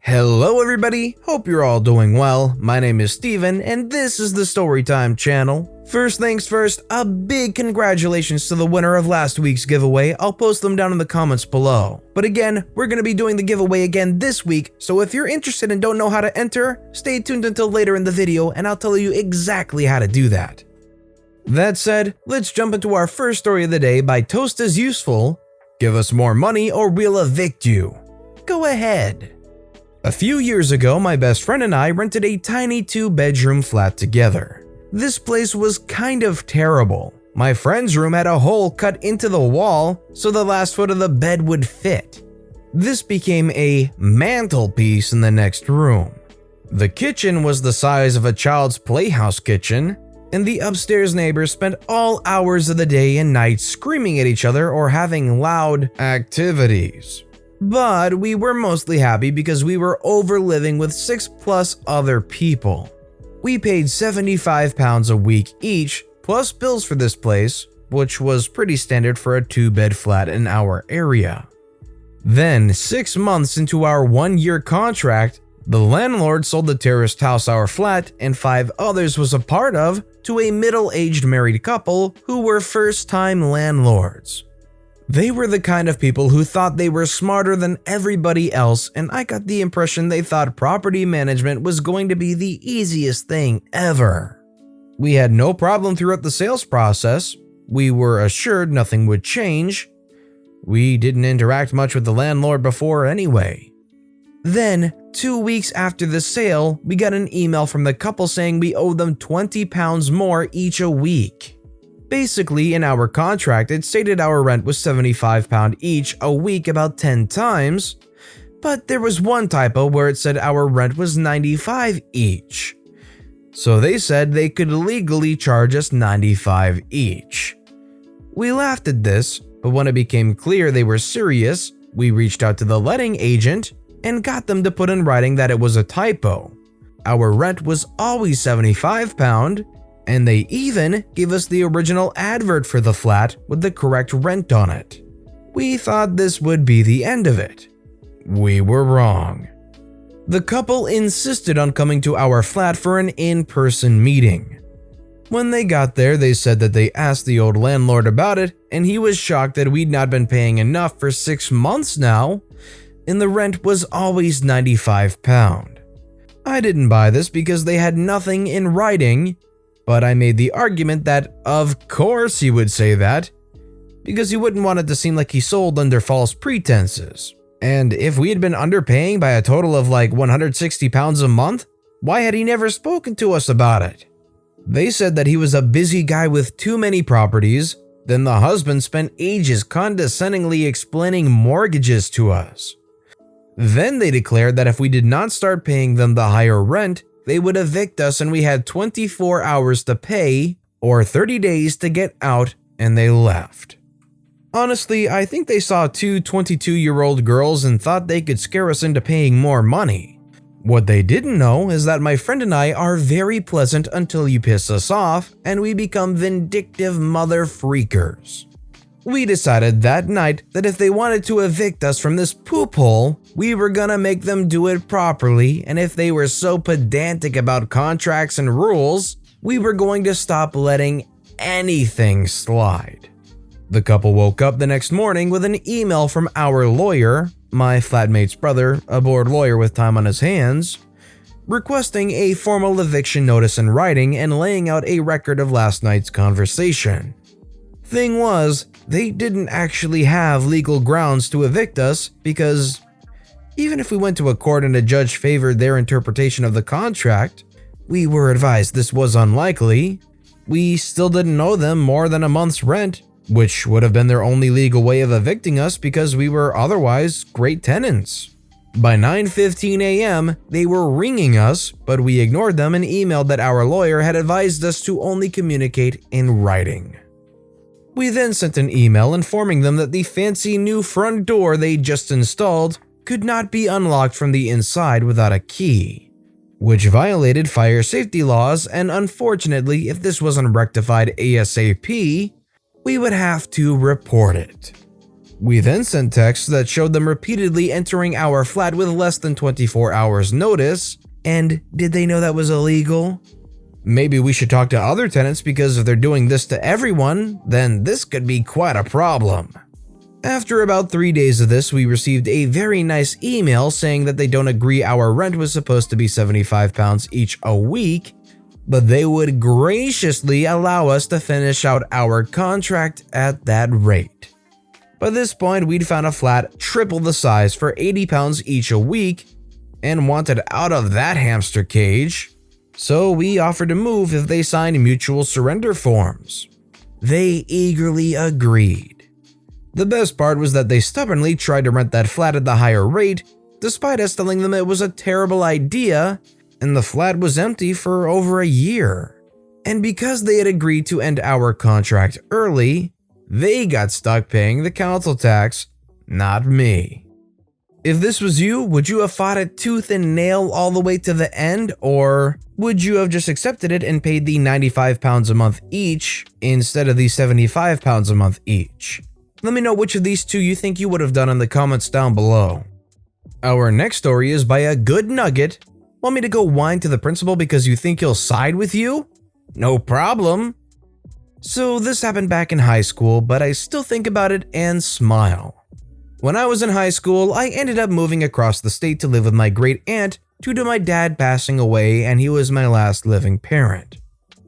Hello everybody, hope you're all doing well. My name is Steven and this is the Storytime channel. First things first, a big congratulations to the winner of last week's giveaway. I'll post them down in the comments below. But again, we're going to be doing the giveaway again this week, so if you're interested and don't know how to enter, stay tuned until later in the video and I'll tell you exactly how to do that. That said, let's jump into our first story of the day by toastisuseful. Give us more money or we'll evict you. Go ahead. A few years ago, my best friend and I rented a tiny 2-bedroom flat together. This place was kind of terrible. My friend's room had a hole cut into the wall so the last foot of the bed would fit. This became a mantelpiece in the next room. The kitchen was the size of a child's playhouse kitchen, and the upstairs neighbors spent all hours of the day and night screaming at each other or having loud activities. But we were mostly happy because we were overliving with 6+ other people. We paid £75 a week each, plus bills for this place, which was pretty standard for a 2-bed flat in our area. Then, 6 months into our 1-year contract, the landlord sold the terraced house our flat and 5 others was a part of to a middle-aged married couple who were first-time landlords. They were the kind of people who thought they were smarter than everybody else, and I got the impression they thought property management was going to be the easiest thing ever. We had no problem throughout the sales process. We were assured nothing would change. We didn't interact much with the landlord before anyway. Then, 2 weeks after the sale, we got an email from the couple saying we owed them £20 more each a week. Basically, in our contract, it stated our rent was £75 each a week about 10 times, but there was one typo where it said our rent was $95 each. So they said they could legally charge us $95 each. We laughed at this, but when it became clear they were serious, we reached out to the letting agent and got them to put in writing that it was a typo. Our rent was always £75, and they even gave us the original advert for the flat with the correct rent on it. We thought this would be the end of it. We were wrong. The couple insisted on coming to our flat for an in-person meeting. When they got there, they said that they asked the old landlord about it, and he was shocked that we'd not been paying enough for 6 months now, and the rent was always £95. I didn't buy this because they had nothing in writing, but I made the argument that, of course he would say that, because he wouldn't want it to seem like he sold under false pretenses. And if we had been underpaying by a total of like £160 a month, why had he never spoken to us about it? They said that he was a busy guy with too many properties. Then the husband spent ages condescendingly explaining mortgages to us. Then they declared that if we did not start paying them the higher rent, they would evict us and we had 24 hours to pay or 30 days to get out, and they left. Honestly, I think they saw 2 22-year-old girls and thought they could scare us into paying more money. What they didn't know is that my friend and I are very pleasant until you piss us off and we become vindictive mother freakers. We decided that night that if they wanted to evict us from this poop hole, we were gonna make them do it properly, and if they were so pedantic about contracts and rules, we were going to stop letting anything slide. The couple woke up the next morning with an email from our lawyer, my flatmate's brother, a bored lawyer with time on his hands, requesting a formal eviction notice in writing and laying out a record of last night's conversation. Thing was, they didn't actually have legal grounds to evict us because even if we went to a court and a judge favored their interpretation of the contract, we were advised this was unlikely, we still didn't owe them more than a month's rent, which would have been their only legal way of evicting us because we were otherwise great tenants. By 9:15 a.m., they were ringing us, but we ignored them and emailed that our lawyer had advised us to only communicate in writing. We then sent an email informing them that the fancy new front door they just installed could not be unlocked from the inside without a key, which violated fire safety laws, and unfortunately, if this wasn't rectified ASAP, we would have to report it. We then sent texts that showed them repeatedly entering our flat with less than 24 hours notice, and did they know that was illegal? Maybe we should talk to other tenants because if they're doing this to everyone, then this could be quite a problem. After about 3 days of this, we received a very nice email saying that they don't agree our rent was supposed to be £75 each a week, but they would graciously allow us to finish out our contract at that rate. By this point, we'd found a flat triple the size for £80 each a week and wanted out of that hamster cage, so we offered to move if they signed mutual surrender forms. They eagerly agreed. The best part was that they stubbornly tried to rent that flat at the higher rate, despite us telling them it was a terrible idea, and the flat was empty for over a year. And because they had agreed to end our contract early, they got stuck paying the council tax, not me. If this was you, would you have fought it tooth and nail all the way to the end, or would you have just accepted it and paid the £95 a month each instead of the £75 a month each? Let me know which of these two you think you would have done in the comments down below. Our next story is by a good nugget. Want me to go whine to the principal because you think he'll side with you? No problem. So this happened back in high school, but I still think about it and smile. When I was in high school, I ended up moving across the state to live with my great aunt due to my dad passing away, and he was my last living parent.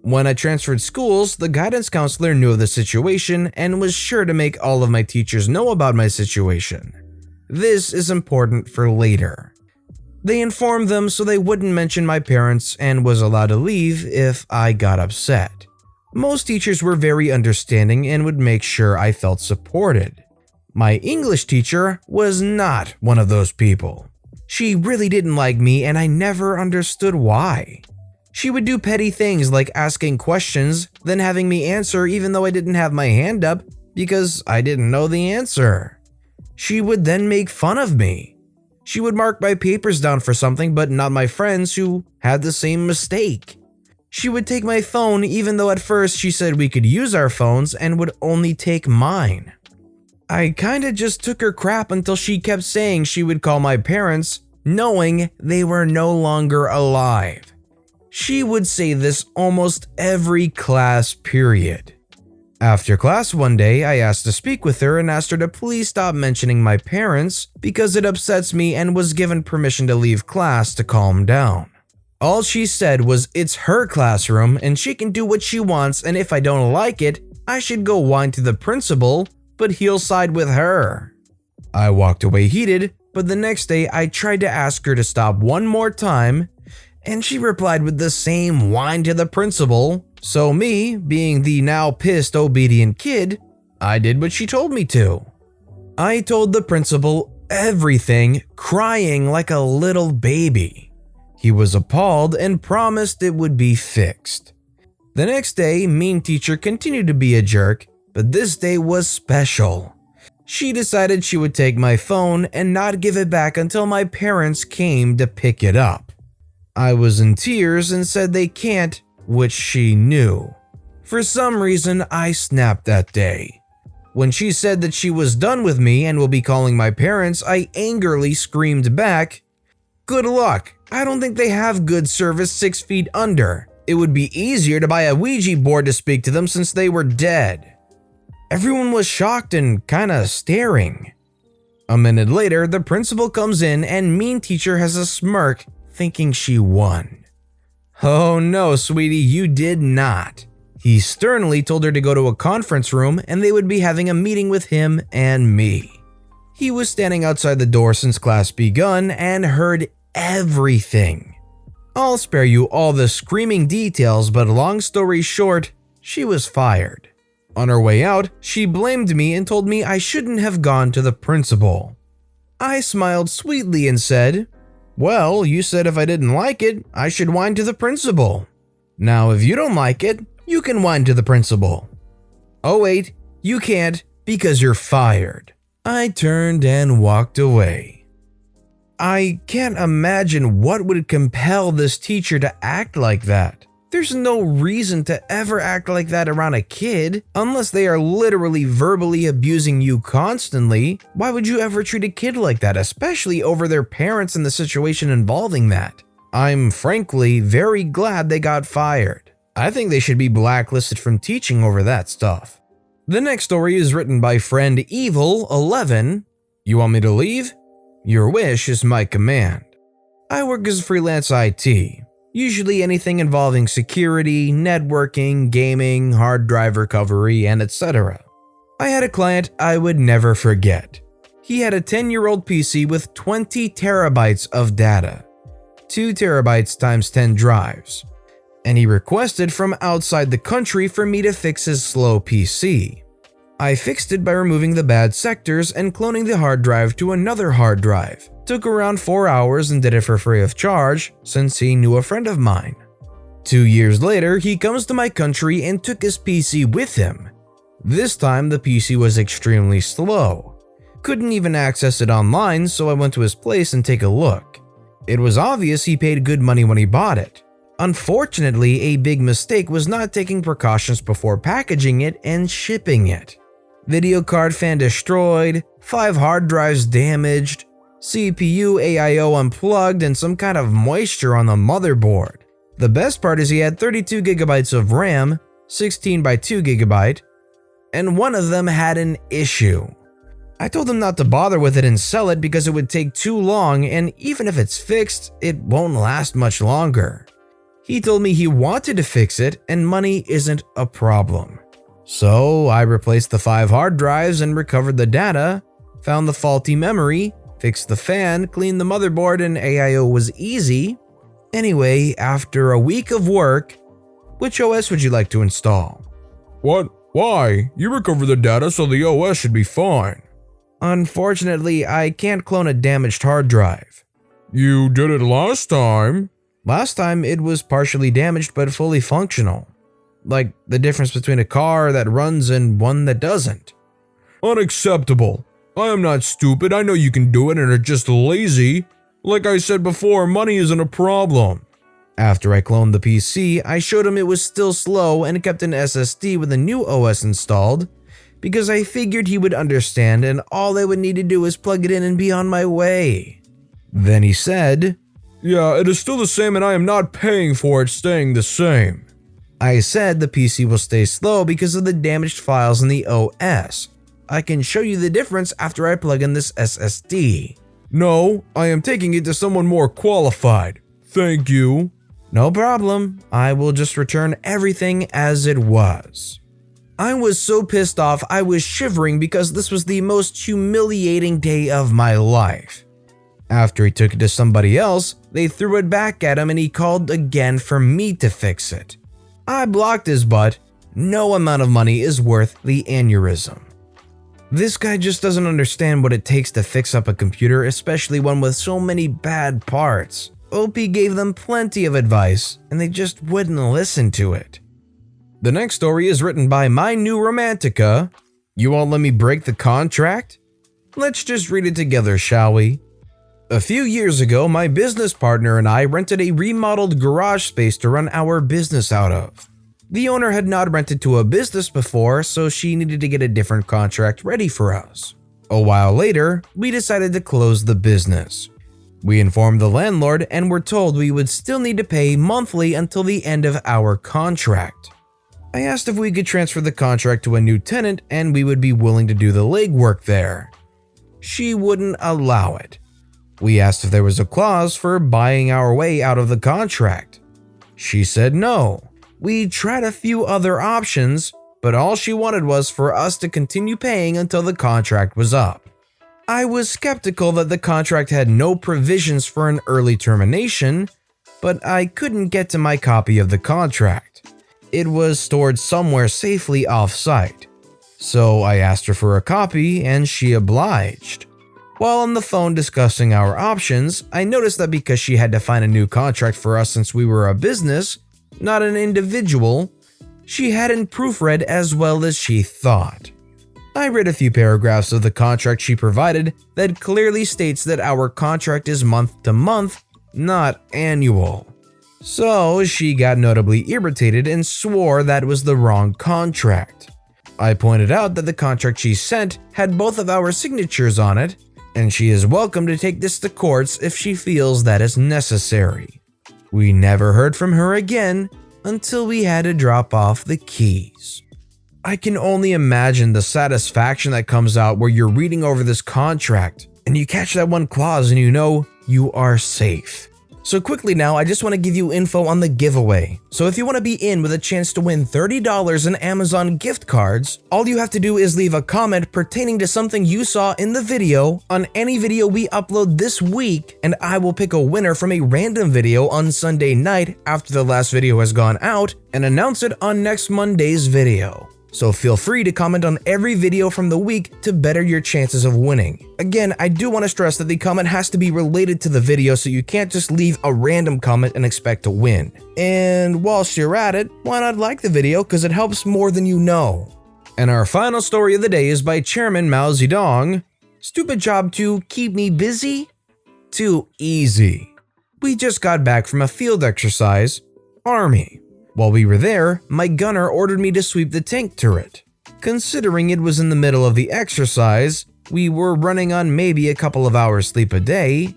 When I transferred schools, the guidance counselor knew of the situation and was sure to make all of my teachers know about my situation. This is important for later. They informed them so they wouldn't mention my parents and was allowed to leave if I got upset. Most teachers were very understanding and would make sure I felt supported. My English teacher was not one of those people. She really didn't like me and I never understood why. She would do petty things like asking questions, then having me answer even though I didn't have my hand up because I didn't know the answer. She would then make fun of me. She would mark my papers down for something but not my friends who had the same mistake. She would take my phone even though at first she said we could use our phones and would only take mine. I kinda just took her crap until she kept saying she would call my parents, knowing they were no longer alive. She would say this almost every class period. After class one day, I asked to speak with her and asked her to please stop mentioning my parents because it upsets me and was given permission to leave class to calm down. All she said was it's her classroom and she can do what she wants, and if I don't like it, I should go whine to the principal, but he'll side with her. I walked away heated, but the next day I tried to ask her to stop one more time, and she replied with the same whine to the principal, so me, being the now pissed obedient kid, I did what she told me to. I told the principal everything, crying like a little baby. He was appalled and promised it would be fixed. The next day, mean teacher continued to be a jerk, but this day was special. She decided she would take my phone and not give it back until my parents came to pick it up. I was in tears and said they can't, which she knew. For some reason, I snapped that day. When she said that she was done with me and will be calling my parents, I angrily screamed back, "Good luck. I don't think they have good service 6 feet under. It would be easier to buy a Ouija board to speak to them since they were dead." Everyone was shocked and kinda staring. A minute later, the principal comes in and mean teacher has a smirk, thinking she won. Oh no, sweetie, you did not. He sternly told her to go to a conference room and they would be having a meeting with him and me. He was standing outside the door since class begun and heard everything. I'll spare you all the screaming details, but long story short, she was fired. On her way out, she blamed me and told me I shouldn't have gone to the principal. I smiled sweetly and said, "Well, you said if I didn't like it, I should whine to the principal. Now, if you don't like it, you can whine to the principal." "Oh wait, you can't because you're fired." I turned and walked away. I can't imagine what would compel this teacher to act like that. There's no reason to ever act like that around a kid, unless they are literally verbally abusing you constantly. Why would you ever treat a kid like that, especially over their parents and the situation involving that? I'm frankly very glad they got fired. I think they should be blacklisted from teaching over that stuff. The next story is written by friend Evil11. You want me to leave? Your wish is my command. I work as freelance IT. Usually anything involving security, networking, gaming, hard drive recovery, and etc. I had a client I would never forget. He had a 10-year-old PC with 20 terabytes of data, 2 terabytes times 10 drives, and he requested from outside the country for me to fix his slow PC. I fixed it by removing the bad sectors and cloning the hard drive to another hard drive. Took around 4 hours and did it for free of charge since he knew a friend of mine. 2 years later, he comes to my country and took his PC with him. This time the PC was extremely slow. Couldn't even access it online, so I went to his place and take a look. It was obvious he paid good money when he bought it. Unfortunately, a big mistake was not taking precautions before packaging it and shipping it. Video card fan destroyed, 5 hard drives damaged, CPU AIO unplugged, and some kind of moisture on the motherboard. The best part is he had 32 gigabytes of RAM, 16 by 2 gigabyte, and one of them had an issue. I told him not to bother with it and sell it because it would take too long, and even if it's fixed, it won't last much longer. He told me he wanted to fix it and money isn't a problem. So I replaced the 5 hard drives and recovered the data, found the faulty memory, fixed the fan, cleaned the motherboard, and AIO was easy. Anyway, after a week of work, which OS would you like to install? What? Why? You recovered the data, so the OS should be fine. Unfortunately, I can't clone a damaged hard drive. You did it last time. Last time it was partially damaged but fully functional. Like the difference between a car that runs and one that doesn't. Unacceptable. I am not stupid, I know you can do it and are just lazy. Like I said before, money isn't a problem. After I cloned the PC, I showed him it was still slow and kept an SSD with a new OS installed because I figured he would understand and all I would need to do is plug it in and be on my way. Then he said, Yeah, it is still the same and I am not paying for it staying the same. I said the PC will stay slow because of the damaged files in the OS. I can show you the difference after I plug in this SSD. No, I am taking it to someone more qualified. Thank you. No problem. I will just return everything as it was. I was so pissed off I was shivering because this was the most humiliating day of my life. After he took it to somebody else, they threw it back at him and he called again for me to fix it. I blocked his butt. No amount of money is worth the aneurysm. This guy just doesn't understand what it takes to fix up a computer, especially one with so many bad parts. OP gave them plenty of advice, and they just wouldn't listen to it. The next story is written by mynewromantica. You won't let me break the contract? Let's just read it together, shall we? A few years ago, my business partner and I rented a remodeled garage space to run our business out of. The owner had not rented to a business before, so she needed to get a different contract ready for us. A while later, we decided to close the business. We informed the landlord and were told we would still need to pay monthly until the end of our contract. I asked if we could transfer the contract to a new tenant and we would be willing to do the legwork there. She wouldn't allow it. We asked if there was a clause for buying our way out of the contract. She said no. We tried a few other options, but all she wanted was for us to continue paying until the contract was up. I was skeptical that the contract had no provisions for an early termination, but I couldn't get to my copy of the contract. It was stored somewhere safely off-site. So I asked her for a copy and she obliged. While on the phone discussing our options, I noticed that because she had to find a new contract for us since we were a business, not an individual, she hadn't proofread as well as she thought. I read a few paragraphs of the contract she provided that clearly states that our contract is month to month, not annual. So she got notably irritated and swore that was the wrong contract. I pointed out that the contract she sent had both of our signatures on it, and she is welcome to take this to courts if she feels that is necessary. We never heard from her again until we had to drop off the keys. I can only imagine the satisfaction that comes out where you're reading over this contract and you catch that one clause and you know you are safe. So quickly now, I just want to give you info on the giveaway. So if you want to be in with a chance to win $30 in Amazon gift cards, all you have to do is leave a comment pertaining to something you saw in the video on any video we upload this week, and I will pick a winner from a random video on Sunday night after the last video has gone out and announce it on next Monday's video. So feel free to comment on every video from the week to better your chances of winning. Again, I do want to stress that the comment has to be related to the video, so you can't just leave a random comment and expect to win. And whilst you're at it, why not like the video, because it helps more than you know. And our final story of the day is by Chairman-mao-ze-dong. Stupid job to keep me busy? Too easy. We just got back from a field exercise, Army. While we were there, my gunner ordered me to sweep the tank turret. Considering it was in the middle of the exercise, we were running on maybe a couple of hours sleep a day,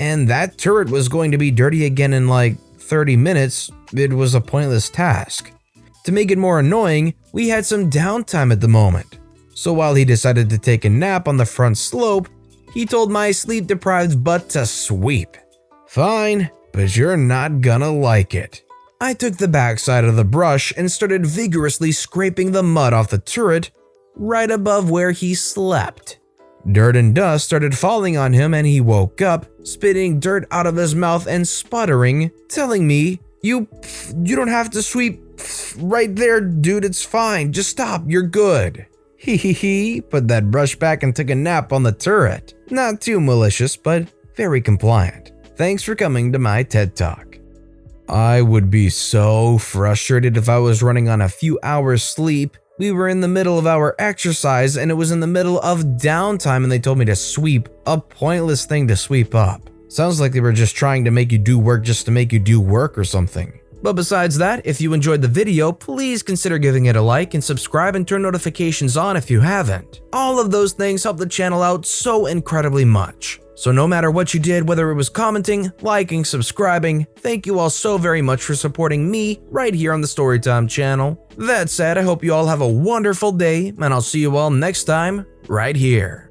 and that turret was going to be dirty again in like 30 minutes. It was a pointless task. To make it more annoying, we had some downtime at the moment. So while he decided to take a nap on the front slope, he told my sleep-deprived butt to sweep. Fine, but you're not gonna like it. I took the backside of the brush and started vigorously scraping the mud off the turret right above where he slept. Dirt and dust started falling on him and he woke up, spitting dirt out of his mouth and sputtering, telling me, You don't have to sweep right there, dude, it's fine, just stop, you're good. He put that brush back and took a nap on the turret. Not too malicious, but very compliant. Thanks for coming to my TED Talk. I would be so frustrated if I was running on a few hours sleep. We were in the middle of our exercise and it was in the middle of downtime and they told me to sweep, a pointless thing to sweep up. Sounds like they were just trying to make you do work just to make you do work or something. But besides that, if you enjoyed the video, please consider giving it a like and subscribe and turn notifications on if you haven't. All of those things help the channel out so incredibly much. So no matter what you did, whether it was commenting, liking, subscribing, thank you all so very much for supporting me right here on the Storytime channel. That said, I hope you all have a wonderful day, and I'll see you all next time right here.